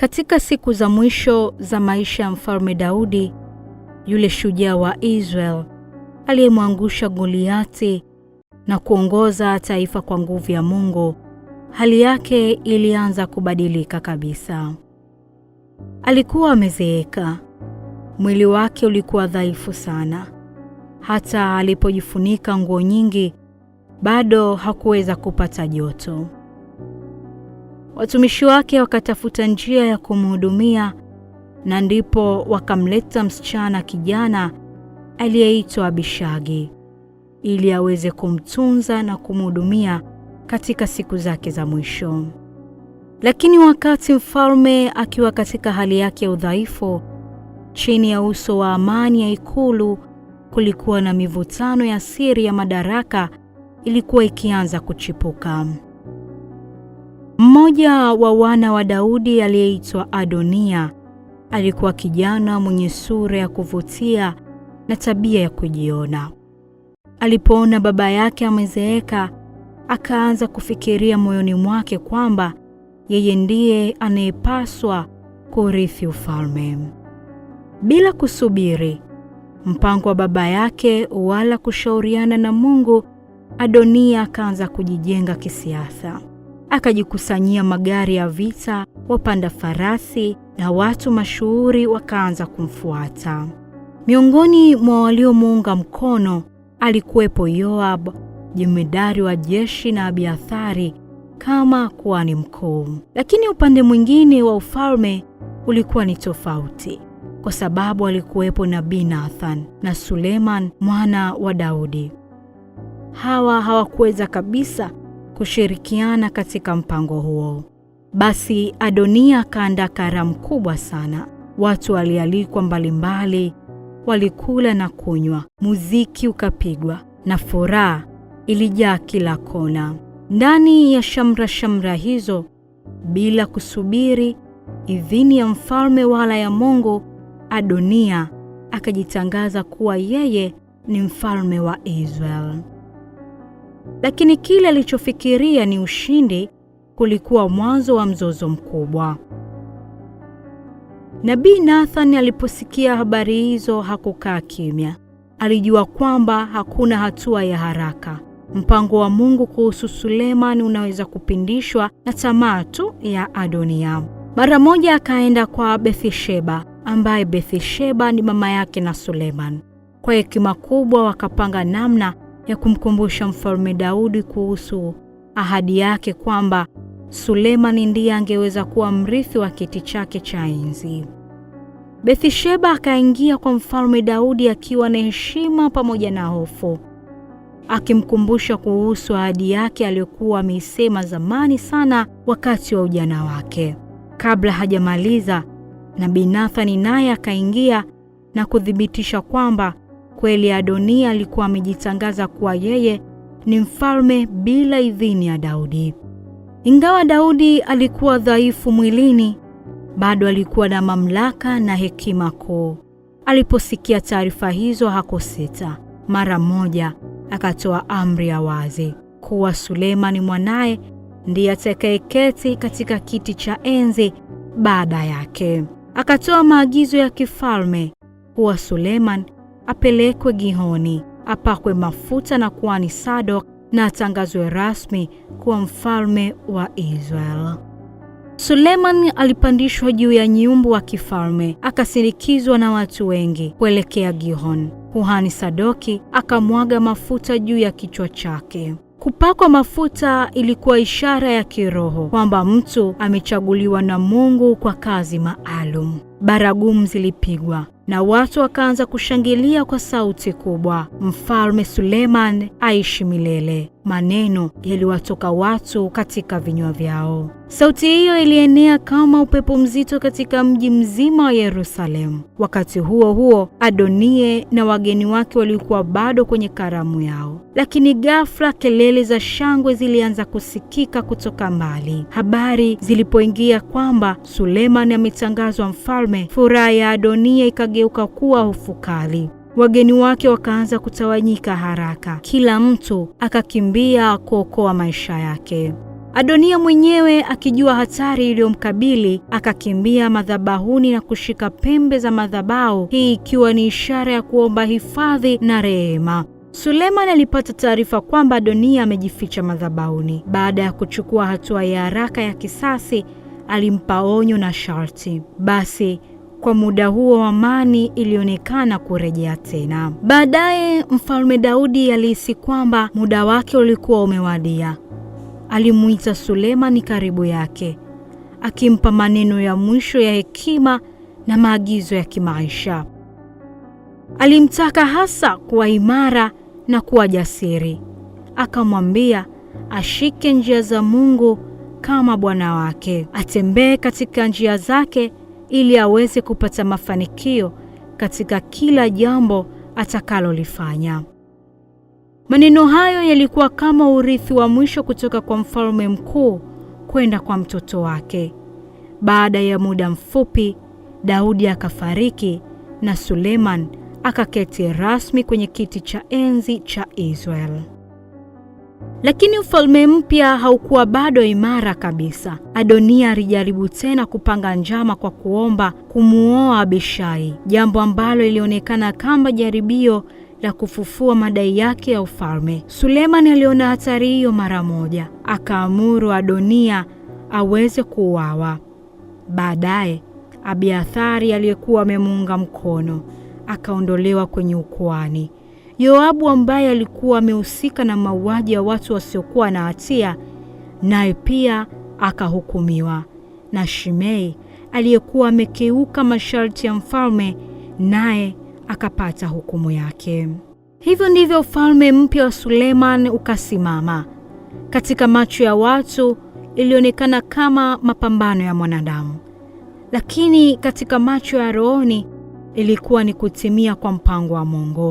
Katika siku za mwisho za maisha ya Mfalme Daudi, yule shujaa wa Israel aliyemwangusha Goliati na kuongoza taifa kwa nguvu ya Mungu, hali yake ilianza kubadilika kabisa. Alikuwa amezeeka. Mwili wake ulikuwa dhaifu sana. Hata alipojifunika nguo nyingi, bado hakuweza kupata joto. Watumishi wake wakatafuta njia ya kumhudumia, na ndipo wakamleta msichana kijana aliyeitwa Abishagi ili aweze kumtunza na kumhudumia katika siku zake za mwisho. Lakini wakati mfalme akiwa katika hali yake ya udhaifu, chini ya uso wa amani ya ikulu kulikuwa na mivutano ya siri ya madaraka ilikuwa ikianza kuchipuka. Mmoja wa wana wa Daudi aliyeitwa Adonia alikuwa kijana mwenye sura ya kuvutia na tabia ya kujiona. Alipoona baba yake amezeeka, akaanza kufikiria moyoni mwake kwamba yeye ndiye anayepaswa kurithi ufalme. Bila kusubiri mpango wa baba yake wala kushauriana na Mungu, Adonia akaanza kujijenga kisiasa. Akajikusanyia magari ya vita, wapanda farasi na watu mashuhuri wakaanza kumfuata. Miongoni mwa waliomuunga mkono alikuwepo Yoab, jemedari wa jeshi, na Abiathari kama kuhani mkuu. Lakini upande mwingine wa ufalme ulikuwa ni tofauti, kwa sababu alikuwepo nabii Nathan na Suleman mwana wa Daudi. Hawa hawakuweza kabisa kushirikiana katika mpango huo. Basi Adonia akaandaa karamu kubwa sana. Watu walialikwa mbalimbali, walikula na kunywa, muziki ukapigwa na furaha ilijaa kila kona. Ndani ya shamra hizo, bila kusubiri idhini ya mfalme wala ya Mungu, Adonia akajitangaza kuwa yeye ni mfalme wa Israel. Lakini kile alichofikiria ni ushindi kulikuwa mwanzo wa mzozo mkubwa. Nabii Nathan aliposikia habari hizo hakukaa kimya. Alijua kwamba hakuna hatua ya haraka. Mpango wa Mungu kuhusu Suleman unaweza kupindishwa na tamaa tu ya Adonia. Mara moja akaenda kwa Bathsheba, ambaye Bathsheba ni mama yake na Suleman. Kwa hekima kubwa wakapanga namna ya kumkumbusha Mfalme Daudi kuhusu ahadi yake kwamba Suleman ndiye angeweza kuwa mrithi wa kiti chake cha enzi. Bathsheba akaingia kwa Mfalme Daudi akiwa na heshima pamoja na hofu, akimkumbusha kuhusu ahadi yake aliyokuwa ameisema zamani sana wakati wa ujana wake. Kabla hajamaliza, nabii Nathani naye akaingia na kuthibitisha kwamba kweli Adonia alikuwa amejitangaza kuwa yeye ni mfalme bila idhini ya Daudi. Ingawa Daudi alikuwa dhaifu mwilini, bado alikuwa na mamlaka na hekima kuu. Aliposikia taarifa hizo hakusita. Mara moja akatoa amri ya wazi kuwa Suleman mwanaye ndiye atakayeketi katika kiti cha enzi baada yake. Akatoa maagizo ya kifalme kuwa Suleman apelekwe Gihoni, apakwe mafuta na kuhani Sadok, na atangazwe rasmi kuwa mfalme wa Israel. Suleman alipandishwa juu ya nyumbu wa kifalme, akasindikizwa na watu wengi kuelekea Gihon. Kuhani Sadoki akamwaga mafuta juu ya kichwa chake. Kupakwa mafuta ilikuwa ishara ya kiroho kwamba mtu amechaguliwa na Mungu kwa kazi maalum. Baragumu zilipigwa na watu wakaanza kushangilia kwa sauti kubwa, Mfalme Suleman aishi milele. Maneno yaliwatoka watu katika vinywa vyao. Sauti hiyo ilienea kama upepo mzito katika mji mzima wa Yerusalemu. Wakati huo huo, Adonia na wageni wake walikuwa bado kwenye karamu yao. Lakini ghafla kelele za shangwe zilianza kusikika kutoka mbali. Habari zilipoingia kwamba Suleman ametangazwa mfalme, furaha ya Adonia ikageuka kuwa hofu kali. Wageni wake wakaanza kutawanyika haraka. Kila mtu akakimbia kuokoa maisha yake. Adonia mwenyewe akijua hatari iliyomkabili, akakimbia madhabahuni na kushika pembe za madhabahu, hii ikiwa ni ishara ya kuomba hifadhi na rehema. Suleiman alipata taarifa kwamba Adonia amejificha madhabahuni. Baada ya kuchukua hatua ya haraka ya kisasi, alimpa onyo na sharti. Basi kwa muda huo amani ilionekana kurejea tena. Baadaye Mfalme Daudi alihisi kwamba muda wake ulikuwa umewadia. Alimuita Suleiman karibu yake, akimpa maneno ya mwisho ya hekima na maagizo ya kimaisha. Alimtaka hasa kuwa imara na kuwa jasiri. Akamwambia ashike njia za Mungu kama Bwana wake, atembee katika njia zake ili aweze kupata mafanikio katika kila jambo atakalolifanya. Maneno hayo yalikuwa kama urithi wa mwisho kutoka kwa mfalme mkuu kwenda kwa mtoto wake. Baada ya muda mfupi, Daudi akafariki na Suleiman akaketi rasmi kwenye kiti cha enzi cha Israeli. Lakini ufalme mpya haukuwa bado imara kabisa. Adonia alijaribu tena kupanga njama kwa kuomba kumuoa Abishai, jambo ambalo lilionekana kama jaribio la kufufua madai yake ya ufalme. Suleiman aliona hatari hiyo mara moja, akaamuru Adonia aweze kuuawa. Baadaye Abiathari aliyekuwa amemuunga mkono akaondolewa kwenye ukuhani. Yoabu ambaye alikuwa amehusika na mauaji ya watu wasiokuwa na hatia naye pia akahukumiwa, na Shimei aliyekuwa amekeuka masharti ya mfalme naye akapata hukumu yake. Hivyo ndivyo ufalme mpya wa Suleiman ukasimama. Katika macho ya watu ilionekana kama mapambano ya mwanadamu, lakini katika macho ya rohoni ilikuwa ni kutimia kwa mpango wa Mungu.